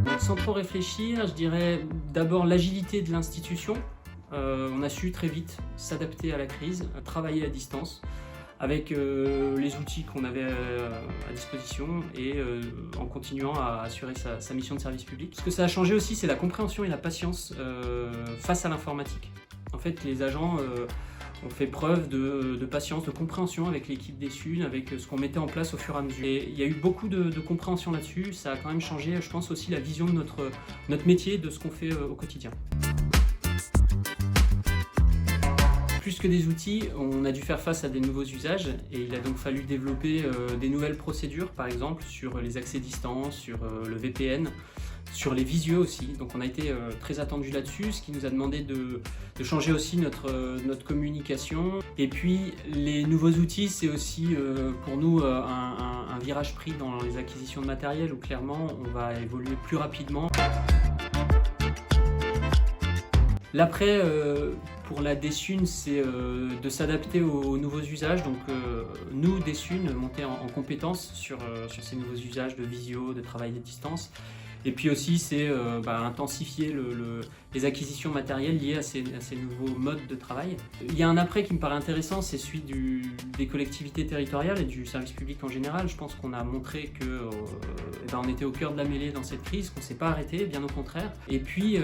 Donc, sans trop réfléchir, je dirais d'abord l'agilité de l'institution. On a su très vite s'adapter à la crise, travailler à distance avec les outils qu'on avait à disposition et en continuant à assurer sa mission de service public. Ce que ça a changé aussi, c'est la compréhension et la patience face à l'informatique. En fait, les agents ont fait preuve de patience, de compréhension avec l'équipe des SUN, avec ce qu'on mettait en place au fur et à mesure. Et il y a eu beaucoup de compréhension là-dessus. Ça a quand même changé, je pense, aussi la vision de notre métier, de ce qu'on fait au quotidien. Plus que des outils, on a dû faire face à des nouveaux usages et il a donc fallu développer des nouvelles procédures, par exemple sur les accès distance, sur le VPN, sur les visios aussi. Donc on a été très attendu là-dessus, ce qui nous a demandé de changer aussi notre communication. Et puis les nouveaux outils, c'est aussi pour nous un virage pris dans les acquisitions de matériel où clairement on va évoluer plus rapidement. L'après, pour la DSUN, c'est de s'adapter aux nouveaux usages. Donc nous, DSUN, monter en compétences sur ces nouveaux usages de visio, de travail à distance. Et puis aussi, c'est intensifier les acquisitions matérielles liées à ces nouveaux modes de travail. Il y a un après qui me paraît intéressant, c'est celui des collectivités territoriales et du service public en général. Je pense qu'on a montré qu'on était au cœur de la mêlée dans cette crise, qu'on ne s'est pas arrêté, bien au contraire. Et puis,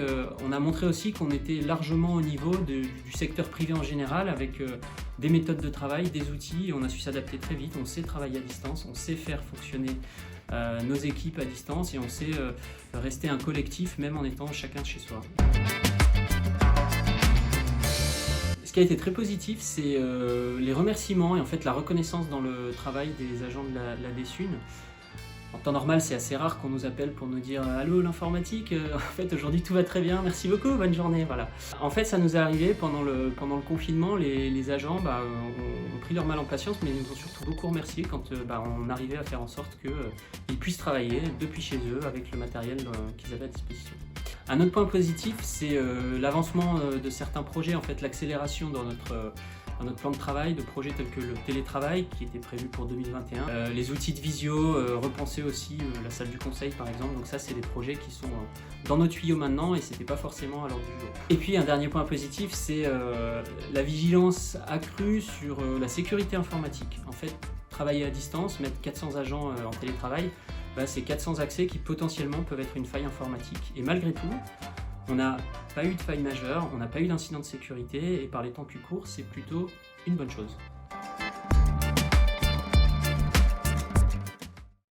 on a montré aussi qu'on était largement au niveau du secteur privé en général, avec des méthodes de travail, des outils. Et on a su s'adapter très vite, on sait travailler à distance, on sait faire fonctionner nos équipes à distance et on sait rester un collectif même en étant chacun de chez soi. Ce qui a été très positif, c'est les remerciements et en fait la reconnaissance dans le travail des agents de la DSUN. En temps normal, c'est assez rare qu'on nous appelle pour nous dire « Allô, l'informatique, en fait aujourd'hui tout va très bien, merci beaucoup, bonne journée ». Voilà. En fait, ça nous est arrivé pendant le confinement, les agents ont pris leur mal en patience, mais ils nous ont surtout beaucoup remercié quand on arrivait à faire en sorte qu'ils puissent travailler depuis chez eux avec le matériel qu'ils avaient à disposition. Un autre point positif, c'est l'avancement de certains projets, en fait l'accélération dans notre plan de travail, de projets tels que le télétravail qui était prévu pour 2021, les outils de visio, repenser aussi la salle du conseil par exemple, donc ça c'est des projets qui sont dans nos tuyaux maintenant et c'était pas forcément à l'ordre du jour. Et puis un dernier point positif, c'est la vigilance accrue sur la sécurité informatique. En fait, travailler à distance, mettre 400 agents en télétravail, c'est 400 accès qui potentiellement peuvent être une faille informatique. Et malgré tout, on n'a pas eu de faille majeure, on n'a pas eu d'incident de sécurité et par les temps plus courts, c'est plutôt une bonne chose.